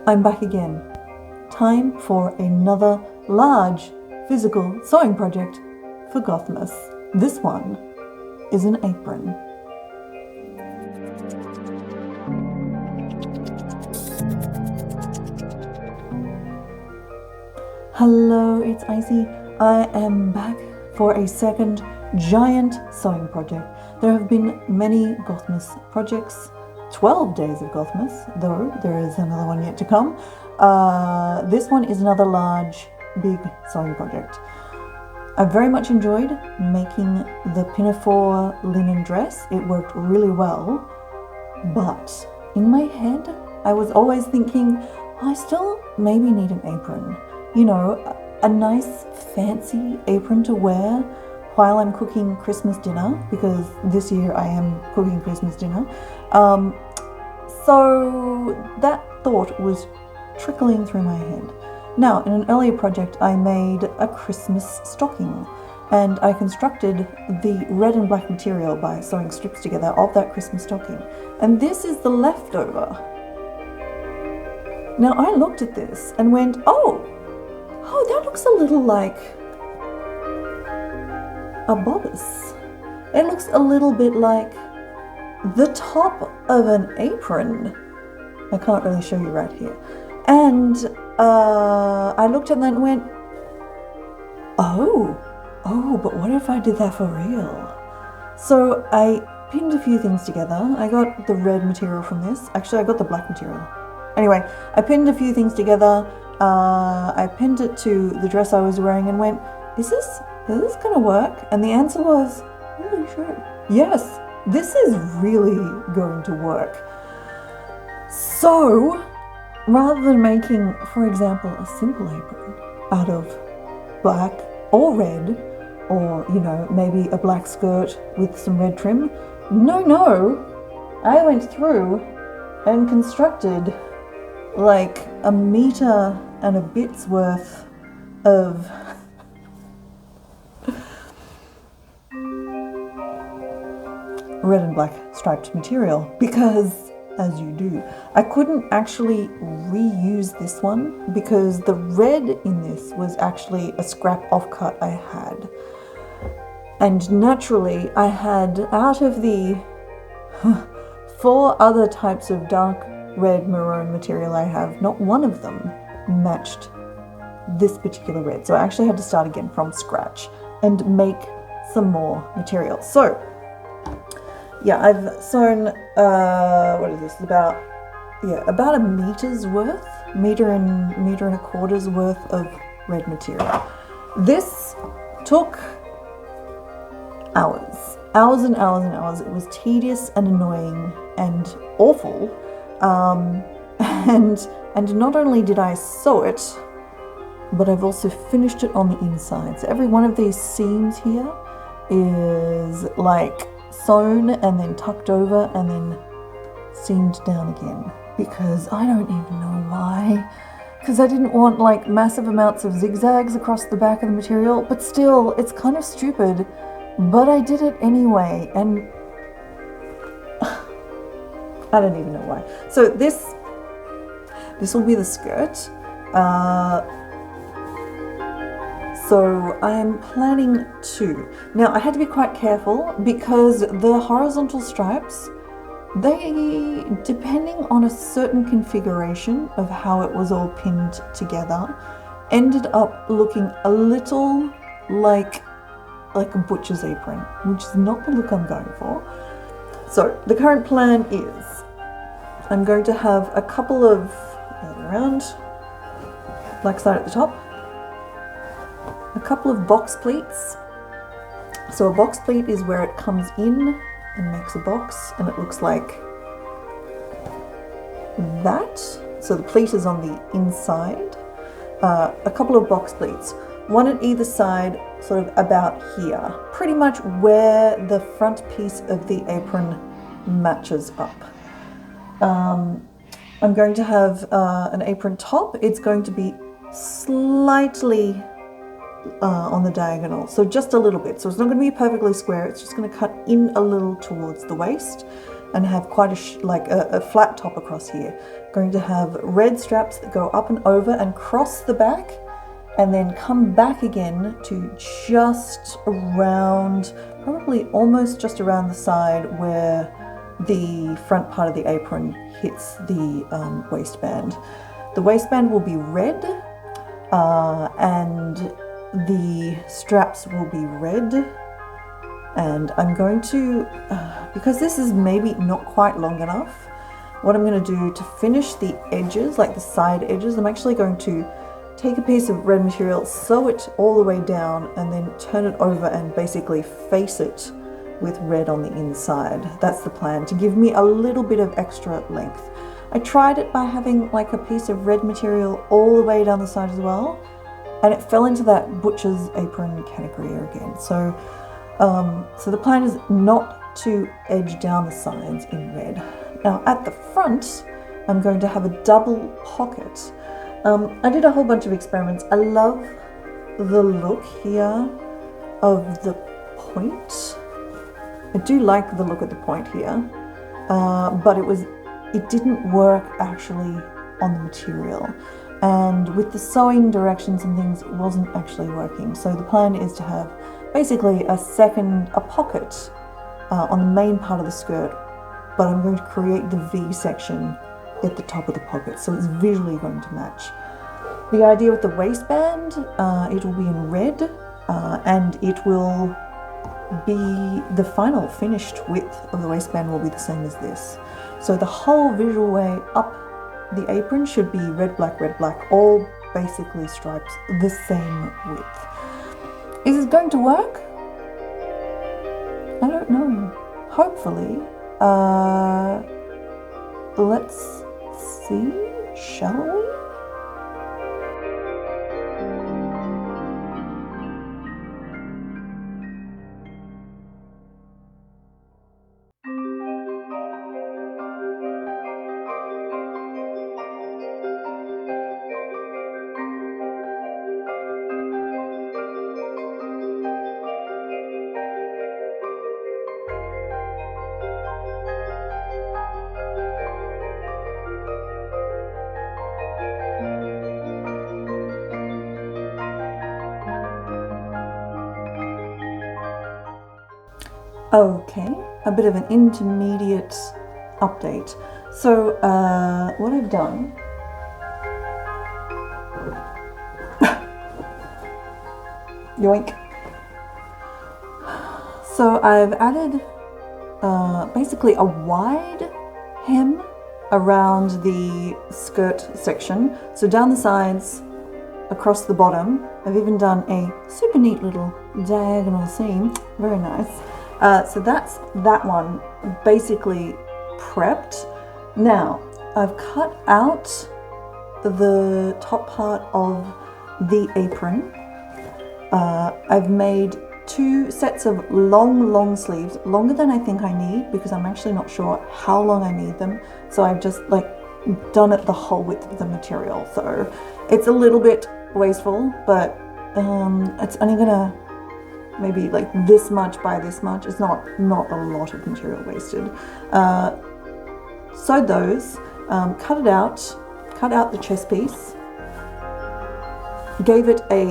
I'm back again. Time for another large physical sewing project for Gothmas. This one is an apron. Hello, it's Icy. I am back for a second giant sewing project. There have been many Gothmas projects, 12 days of Gothmas, though there is another one yet to come. This one is another large, big sewing project. I very much enjoyed making the pinafore linen dress. It worked really well, but in my head, I was always thinking, I still maybe need an apron. You know, a nice fancy apron to wear while I'm cooking Christmas dinner, because this year I am cooking Christmas dinner. So that thought was trickling through my head. Now, in an earlier project, I made a Christmas stocking, and I constructed the red and black material by sewing strips together of that Christmas stocking. And this is the leftover. Now, I looked at this and went, oh, that looks a little like a bodice. It looks a little bit like the top of an apron. I can't really show you right here. And I looked at that and went, oh, but what if I did that for real? So I pinned a few things together. I got the red material from this. Actually, I got the black material. Anyway, I pinned a few things together. I pinned it to the dress I was wearing and went, is this gonna work? And the answer was, really sure. Yes, this is really going to work. So, rather than making, for example, a simple apron out of black or red, or, you know, maybe a black skirt with some red trim, no, I went through and constructed like a meter and a bit's worth of red and black striped material, because as you do, I couldn't actually reuse this one because the red in this was actually a scrap offcut I had. And naturally I had, out of the 4 other types of dark red maroon material I have, not one of them matched this particular red. So I actually had to start again from scratch and make some more material. So yeah, I've sewn, what is this, about a meter's worth, meter and a quarter's worth of red material. This took hours and hours and hours. It was tedious and annoying and awful. And not only did I sew it, but I've also finished it on the inside. So every one of these seams here is like sewn and then tucked over and then seamed down again, because I don't even know why. Because I didn't want like massive amounts of zigzags across the back of the material, but still, it's kind of stupid, but I did it anyway, and I don't even know why. So this will be the skirt. So I'm planning to. Now I had to be quite careful because the horizontal stripes, they, depending on a certain configuration of how it was all pinned together, ended up looking a little like a butcher's apron, which is not the look I'm going for. So the current plan is I'm going to have a couple of, around, black side at the top, a couple of box pleats. So a box pleat is where it comes in and makes a box, and it looks like that. So the pleat is on the inside. A couple of box pleats, one at either side, sort of about here, pretty much where the front piece of the apron matches up. I'm going to have an apron top. It's going to be slightly on the diagonal, so just a little bit. So it's not going to be perfectly square, it's just going to cut in a little towards the waist. and have quite a flat top across here. Going to have red straps that go up and over and cross the back, and then come back again to just around, probably almost just around the side where the front part of the apron hits the waistband. The waistband will be red, and the straps will be red. And I'm going to, because this is maybe not quite long enough, what I'm going to do to finish the edges, like the side edges, I'm actually going to take a piece of red material, sew it all the way down, and then turn it over and basically face it with red on the inside. That's the plan, to give me a little bit of extra length. I tried it by having like a piece of red material all the way down the side as well, and it fell into that butcher's apron category again. So the plan is not to edge down the sides in red. Now at the front, I'm going to have a double pocket. I did a whole bunch of experiments. I love the look here of the point. I do like the look at the point here, but it didn't work actually on the material. And with the sewing directions and things, it wasn't actually working. So the plan is to have basically a pocket on the main part of the skirt, but I'm going to create the V section at the top of the pocket, so it's visually going to match. The idea with the waistband, it will be in red, and it will be, the final finished width of the waistband will be the same as this. So the whole visual way up the apron should be red, black, all basically stripes the same width. Is it going to work? I don't know. Hopefully. Let's see, shall we? Okay, a bit of an intermediate update. So what I've done, yoink. So I've added basically a wide hem around the skirt section. So down the sides, across the bottom, I've even done a super neat little diagonal seam. Very nice. So that's that one basically prepped. Now I've cut out the top part of the apron. I've made 2 sets of long sleeves, longer than I think I need, because I'm actually not sure how long I need them. So I've just like done it the whole width of the material. So it's a little bit wasteful, but it's only gonna maybe like this much by this much. It's not a lot of material wasted. Sewed those, cut out the chest piece, gave it a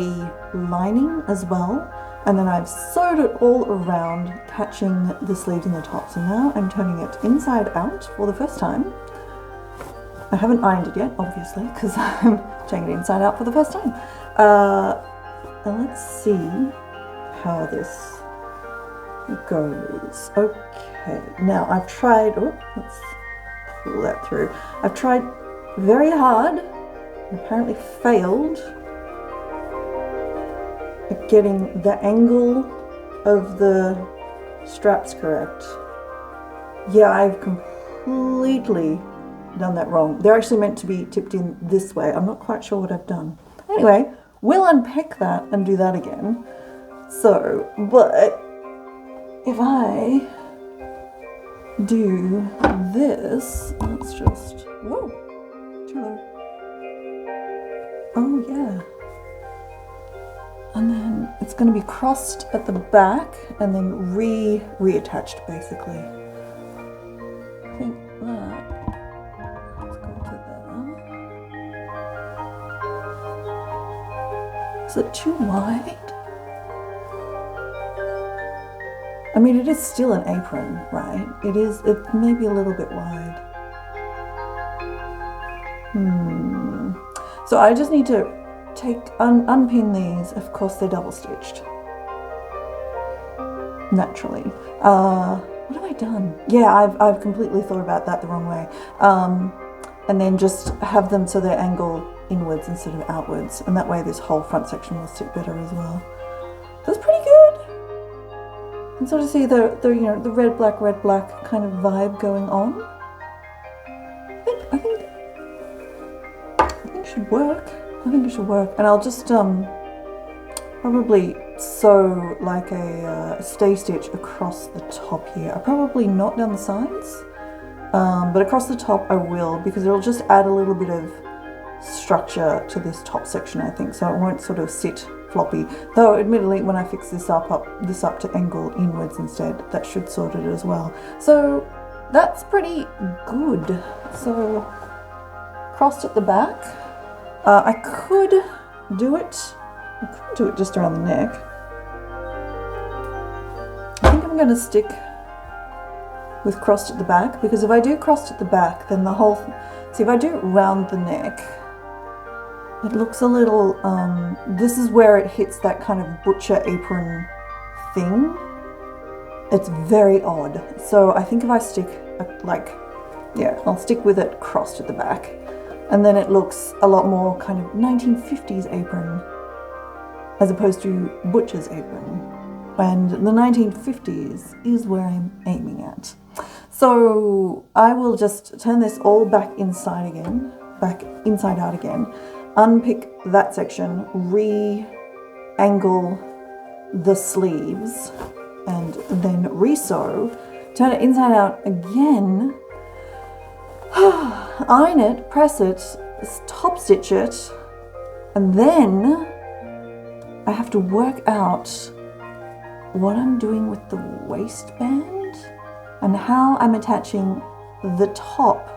lining as well, and then I've sewed it all around, catching the sleeves and the top. So now I'm turning it inside out for the first time. I haven't ironed it yet, obviously, because I'm turning it inside out for the first time. And let's see how this goes. Okay, now I've tried, let's pull that through. I've tried very hard, and apparently failed at getting the angle of the straps correct. Yeah, I've completely done that wrong. They're actually meant to be tipped in this way. I'm not quite sure what I've done. Anyway, we'll unpick that and do that again. So, but if I do this, let's just, whoa, too low. Oh yeah. And then it's going to be crossed at the back and then reattached basically. Is it too wide? I mean, it is still an apron, right? It may be a little bit wide. So I just need to unpin these. Of course, they're double stitched. Naturally. What have I done? Yeah, I've completely thought about that the wrong way. And then just have them so they angle inwards instead of outwards, and that way this whole front section will sit better as well. That's pretty good. You can sort of see the you know, the red black kind of vibe going on. I think it should work. I think it should work. And I'll just probably sew like a stay stitch across the top here. I'll probably not down the sides, but across the top I will, because it'll just add a little bit of structure to this top section, I think, so it won't sort of sit floppy. Though admittedly, when I fix this up to angle inwards instead, that should sort it as well. So that's pretty good. So crossed at the back. I could do it just around the neck. I think I'm going to stick with crossed at the back, because if I do crossed at the back, then the whole see, if I do it round the neck, it looks a little, this is where it hits that kind of butcher apron thing. It's very odd. So I think if I stick, I'll stick with it crossed at the back. And then it looks a lot more kind of 1950s apron, as opposed to butcher's apron. And the 1950s is where I'm aiming at. So I will just turn this all back inside out again, unpick that section, re-angle the sleeves, and then re-sew, turn it inside out again, iron it, press it, top stitch it, and then I have to work out what I'm doing with the waistband and how I'm attaching the top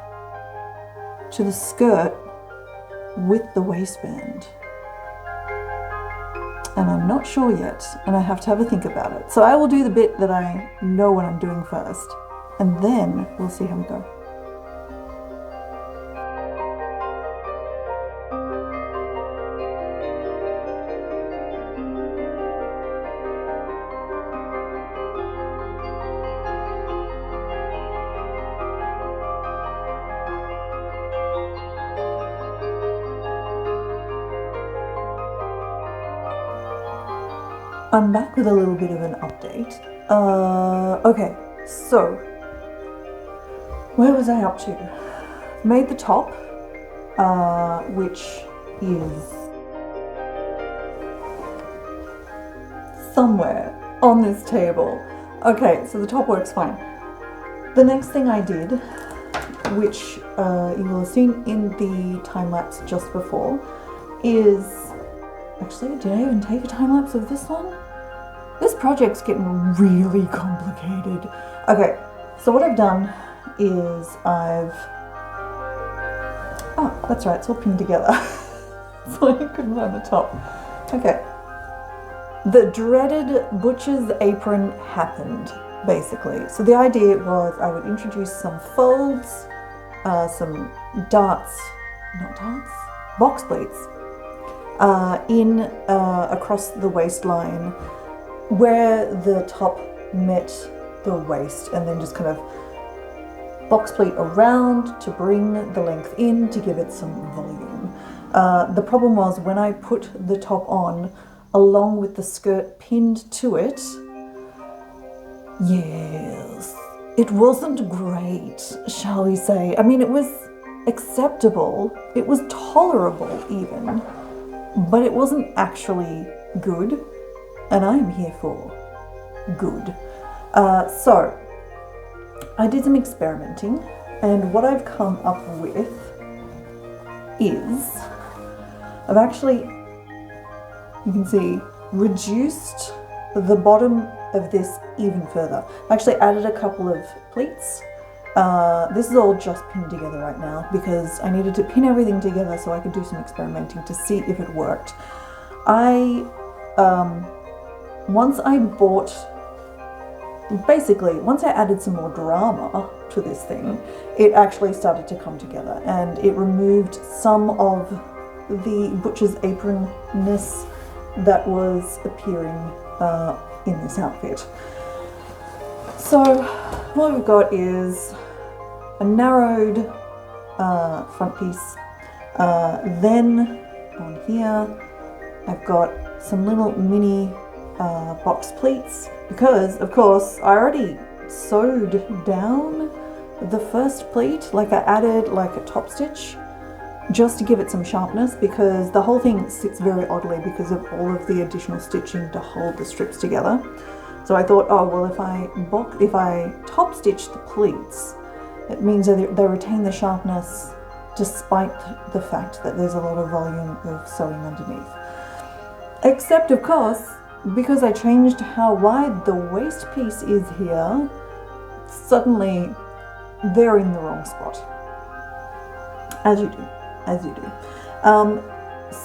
to the skirt with the waistband. And I'm not sure yet, and I have to have a think about it. So I will do the bit that I know what I'm doing first, and then we'll see how we go. I'm back with a little bit of an update. Okay, so where was I up to? Made the top, which is somewhere on this table. Okay, so the top works fine. The next thing I did, which you will have seen in the time lapse just before, is actually, did I even take a time lapse of this one? This project's getting really complicated. Okay, so what I've done is oh, that's right, it's all pinned together. So you couldn't find the top. Okay. The dreaded butcher's apron happened, basically. So the idea was I would introduce some folds, some box pleats, across the waistline where the top met the waist, and then just kind of box pleat around to bring the length in to give it some volume. The problem was when I put the top on along with the skirt pinned to it, yes, it wasn't great, shall we say. I mean, it was acceptable, it was tolerable even, but it wasn't actually good, and I'm here for good. So I did some experimenting, and what I've come up with is I've actually, you can see, reduced the bottom of this even further. I've actually added a couple of pleats. This is all just pinned together right now because I needed to pin everything together so I could do some experimenting to see if it worked. once I added some more drama to this thing, it actually started to come together, and it removed some of the butcher's apron-ness that was appearing in this outfit. So what we've got is a narrowed front piece. Then on here I've got some little mini box pleats, because of course I already sewed down the first pleat. Like I added like a top stitch just to give it some sharpness, because the whole thing sits very oddly because of all of the additional stitching to hold the strips together. So I thought, oh well, if I top stitch the pleats, it means that they retain the sharpness despite the fact that there's a lot of volume of sewing underneath. Except of course, because I changed how wide the waist piece is here, suddenly they're in the wrong spot. As you do.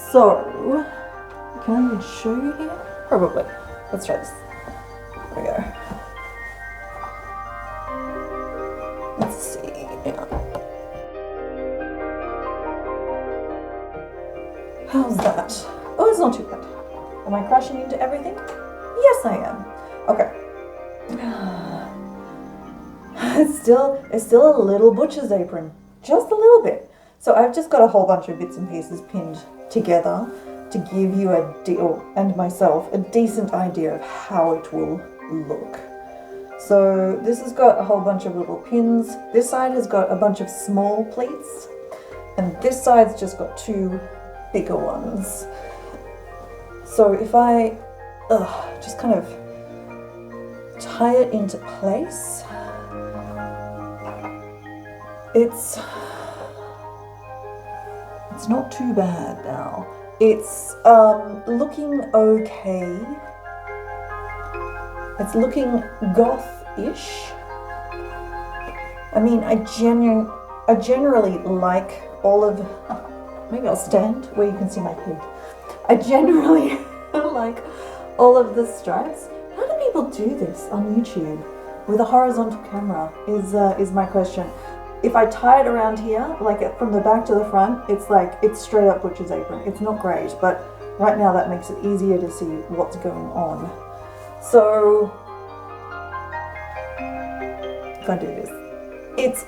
So, can I even show you here? Probably. Let's try this. There we go. Let's see. Hang on. How's that? Oh, it's not too bad. Am I crashing into everything? Yes, I am. Okay. It's still a little butcher's apron. Just a little bit. So I've just got a whole bunch of bits and pieces pinned together to give you and myself a decent idea of how it will look. So this has got a whole bunch of little pins. This side has got a bunch of small pleats, and this side's just got two bigger ones. So if I just kind of tie it into place, it's not too bad now. It's looking okay. It's looking goth-ish. I mean, I generally like all of, maybe I'll stand where you can see my head. I generally like all of the stripes. How do people do this on YouTube with a horizontal camera is my question. If I tie it around here, like from the back to the front, it's straight up butcher's apron. It's not great, but right now that makes it easier to see what's going on. So, if I do this, it's,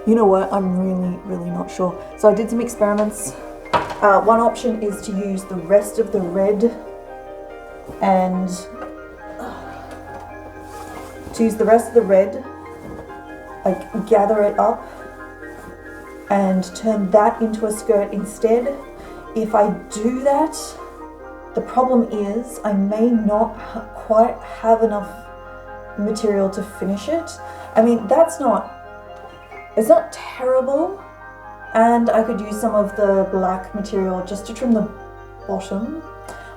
you know what, I'm really not sure. So I did some experiments. One option is to use the rest of the red and like gather it up and turn that into a skirt instead. If I do that, the problem is I may not quite have enough material to finish it. I mean, it's not terrible, and I could use some of the black material just to trim the bottom.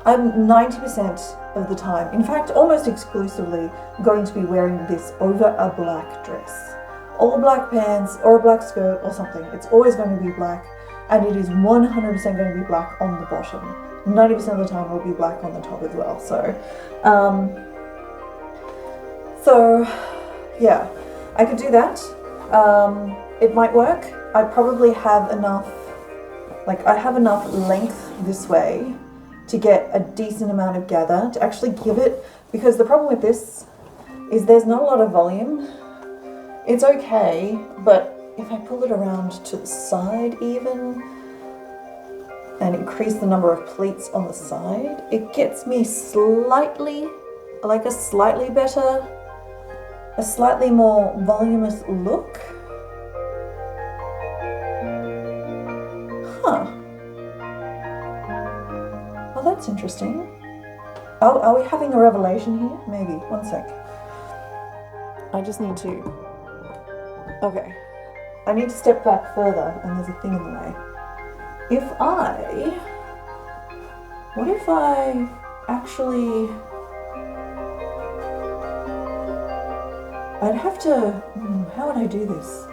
I'm 90% of the time, in fact almost exclusively, going to be wearing this over a black dress. All black pants or a black skirt or something. It's always going to be black, and it is 100% going to be black on the bottom. 90% of the time it will be black on the top as well. So yeah, I could do that. It might work. I probably have enough, I have enough length this way to get a decent amount of gather to actually give it, because the problem with this is there's not a lot of volume. It's okay, but if I pull it around to the side even and increase the number of pleats on the side, it gets me a slightly more voluminous look. Huh. Well, that's interesting. Are we having a revelation here? Maybe. One sec. I just need to... Okay. I need to step back further, and there's a thing in the way. What if I actually... I'd have to... how would I do this?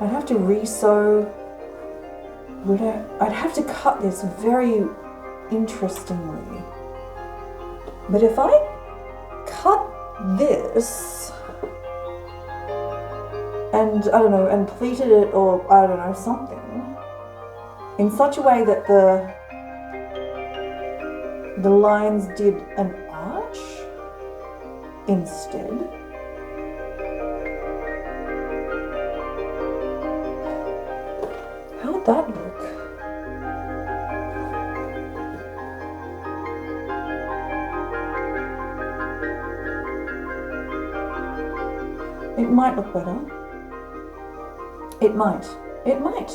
I'd have to re-sew... I'd have to cut this very interestingly. But if I cut this and, I don't know, and pleated it, or I don't know, something, in such a way that the lines did an arch instead. How would that look? It might look better. It might. It might.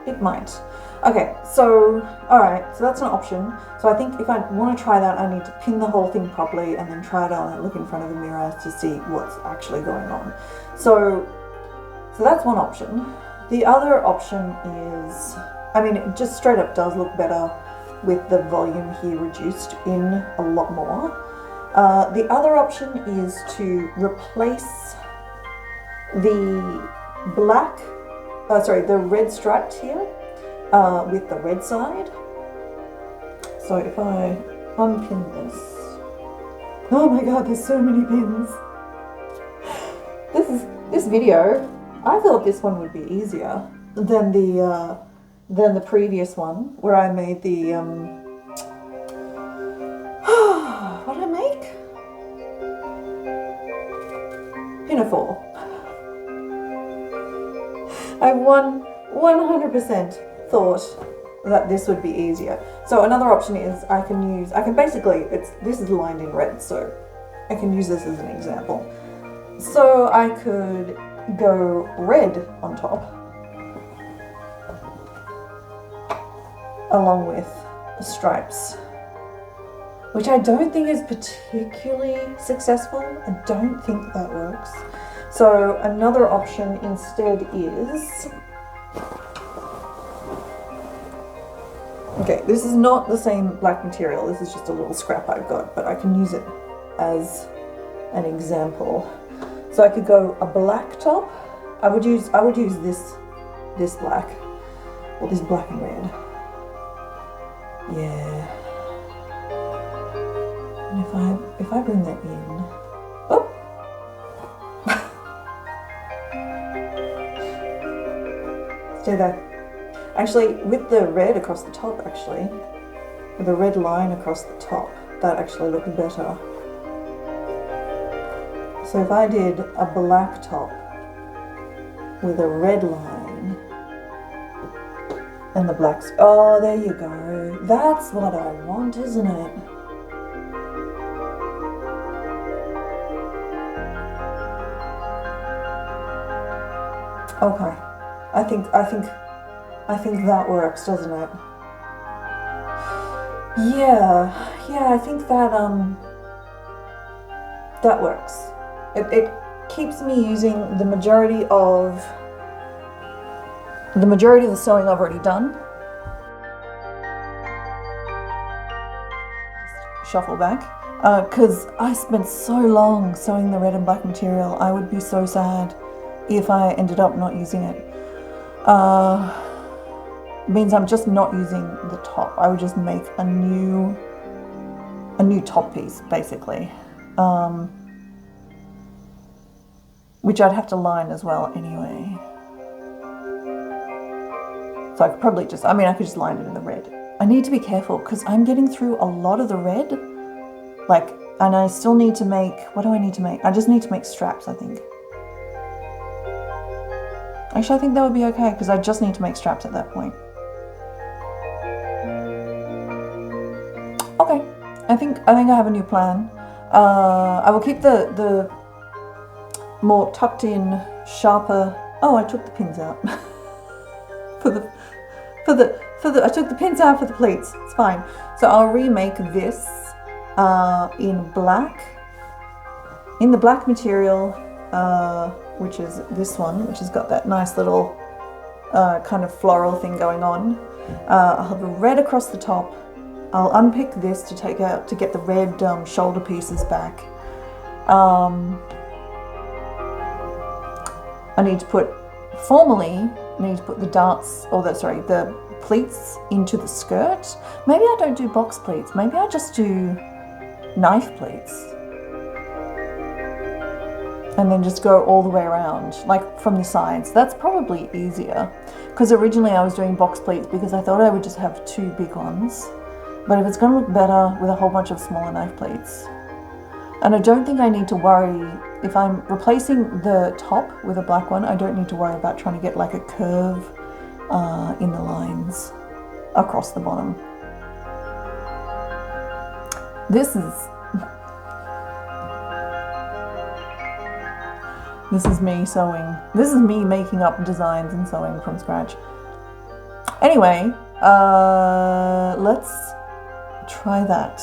It might. Okay, so, alright, so that's an option. So I think if I want to try that, I need to pin the whole thing properly and then try it on and look in front of a mirror to see what's actually going on. So that's one option. The other option is, I mean, it just straight up does look better with the volume here reduced in a lot more. The other option is to replace the the red striped here with the red side. So if I unpin this, oh my god, there's so many pins. This video, I thought this one would be easier than the previous one where I made the what did I make? Pinafore. I 100% thought that this would be easier. So another option is I can basically, this is lined in red, so I can use this as an example. So I could go red on top, along with the stripes, which I don't think is particularly successful. I don't think that works. So another option instead is, okay, this is not the same black material, this is just a little scrap I've got, but I can use it as an example. So I could go a black top. I would use this black, or this black and red. Yeah. And if I bring that in, oh. Stay there. Actually, with the red across the top, with the red line across the top, that actually looks better. So if I did a black top with a red line and the blacks, oh, there you go. That's what I want, isn't it? Okay, I think that works, doesn't it? Yeah, I think that that works. It keeps me using the majority of the sewing I've already done. Just shuffle back, because I spent so long sewing the red and black material. I would be so sad if I ended up not using it. Means I'm just not using the top. I would just make a new top piece, basically, which I'd have to line as well anyway. So I could probably just, I could just line it in the red. I need to be careful because I'm getting through a lot of the red, and I still need to make, what do I need to make? I just need to make straps, I think. Actually, I think that would be okay because I just need to make straps at that point. Okay, I think I have a new plan. I will keep the more tucked in, sharper. Oh, I took the pins out I took the pins out for the pleats. It's fine. So I'll remake this in black, in the black material, which is this one, which has got that nice little kind of floral thing going on. I'll have a red across the top. I'll unpick this to get the red shoulder pieces back. I need to put the darts, the pleats into the skirt. Maybe I don't do box pleats. Maybe I just do knife pleats. And then just go all the way around, like from the sides. That's probably easier. Because originally I was doing box pleats because I thought I would just have 2 big ones. But if it's going to look better with a whole bunch of smaller knife pleats. And I don't think I need to worry, if I'm replacing the top with a black one, I don't need to worry about trying to get like a curve in the lines across the bottom. This is me sewing. This is me making up designs and sewing from scratch. Anyway, let's try that.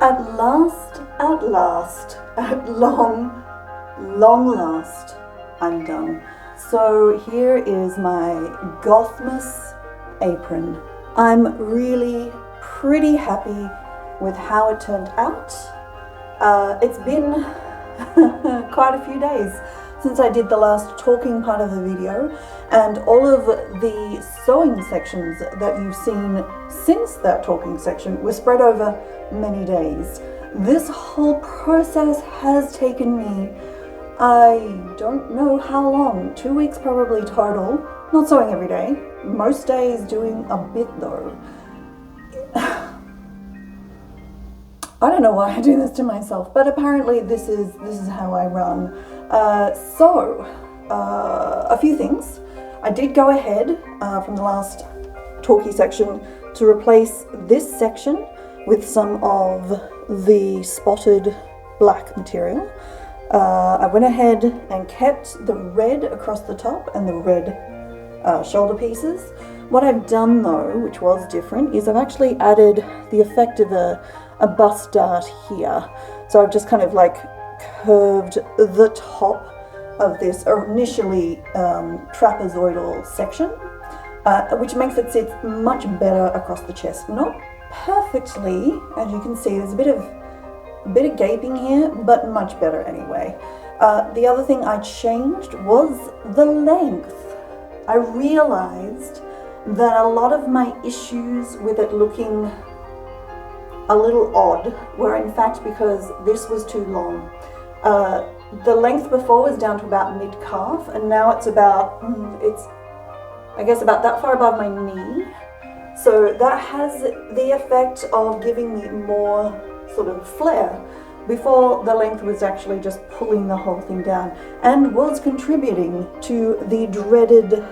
At long last, I'm done. So here is my Gothmas apron. I'm really pretty happy with how it turned out. It's been quite a few days since I did the last talking part of the video, and all of the sewing sections that you've seen since that talking section were spread over many days. This whole process has taken me, I don't know how long, 2 weeks probably total. Not sewing every day, most days doing a bit though. I don't know why I do this to myself, but apparently this is how I run. A few things. I did go ahead from the last talkie section to replace this section with some of the spotted black material. I went ahead and kept the red across the top and the red shoulder pieces. What I've done though, which was different, is I've actually added the effect of a bust dart here. So I've just kind of like curved the top of this initially trapezoidal section, which makes it sit much better across the chest. Not perfectly, as you can see, there's a bit of gaping here, but much better anyway. The other thing I changed was the length. I realized that a lot of my issues with it looking a little odd were in fact because this was too long. The length before was down to about mid-calf, and now it's about, I guess about that far above my knee. So that has the effect of giving me more sort of flair before the length was actually just pulling the whole thing down and was contributing to the dreaded,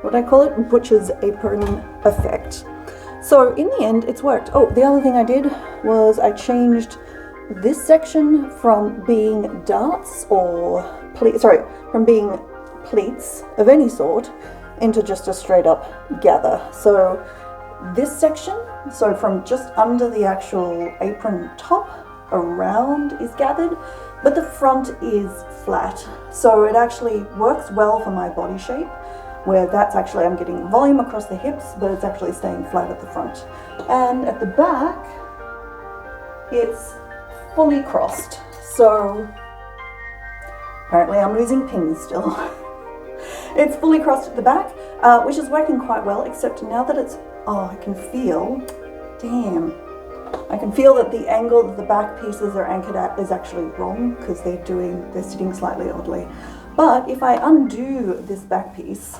what I call it, butcher's apron effect. So in the end, it's worked. Oh, the other thing I did was I changed this section from being darts or from being pleats of any sort into just a straight up gather. So this section, so from just under the actual apron top around is gathered, but the front is flat. So it actually works well for my body shape, where that's actually, I'm getting volume across the hips, but it's actually staying flat at the front. And at the back, it's fully crossed. So apparently I'm losing pins still. It's fully crossed at the back, which is working quite well, except now that it's, I can feel, I can feel that the angle that the back pieces are anchored at is actually wrong, because they're sitting slightly oddly. But if I undo this back piece,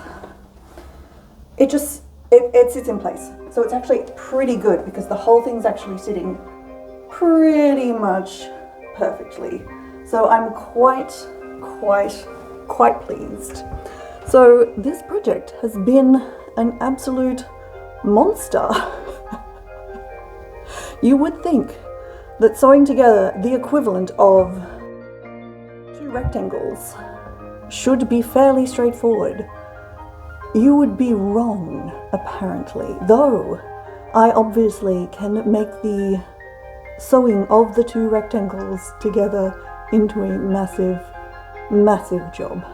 it sits in place. So it's actually pretty good, because the whole thing's actually sitting pretty much perfectly. So I'm quite pleased. So this project has been an absolute monster. You would think that sewing together the equivalent of 2 rectangles should be fairly straightforward. You would be wrong, apparently, though I obviously can make the sewing of the 2 rectangles together into a massive job.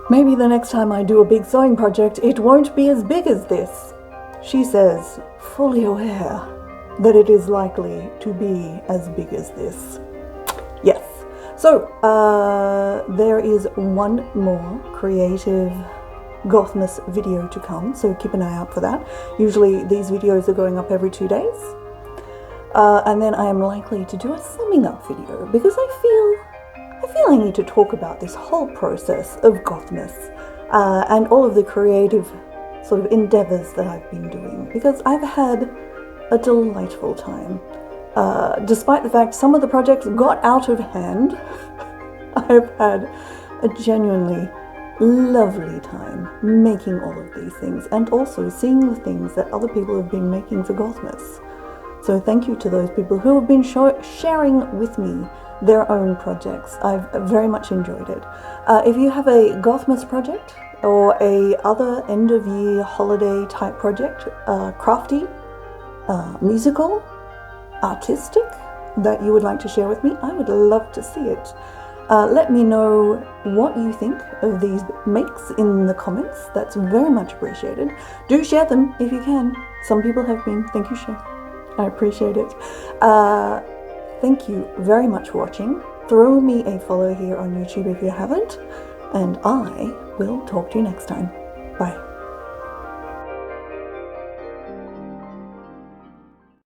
Maybe the next time I do a big sewing project, it won't be as big as this, she says, fully aware that it is likely to be as big as this. Yes. So, there is one more creative Gothmas video to come, so keep an eye out for that. Usually these videos are going up every 2 days. And then I am likely to do a summing up video, because I feel I need to talk about this whole process of Gothmas and all of the creative sort of endeavors that I've been doing, because I've had a delightful time. Despite the fact some of the projects got out of hand, I've had a genuinely lovely time making all of these things, and also seeing the things that other people have been making for Gothmas. So thank you to those people who have been sharing with me their own projects. I've very much enjoyed it. If you have a Gothmas project or a other end of year holiday type project, crafty, musical, artistic, that you would like to share with me, I would love to see it. Let me know what you think of these makes in the comments. That's very much appreciated. Do share them if you can. Some people have been. Thank you, Shay. I appreciate it. Thank you very much for watching. Throw me a follow here on YouTube if you haven't, and I will talk to you next time. Bye.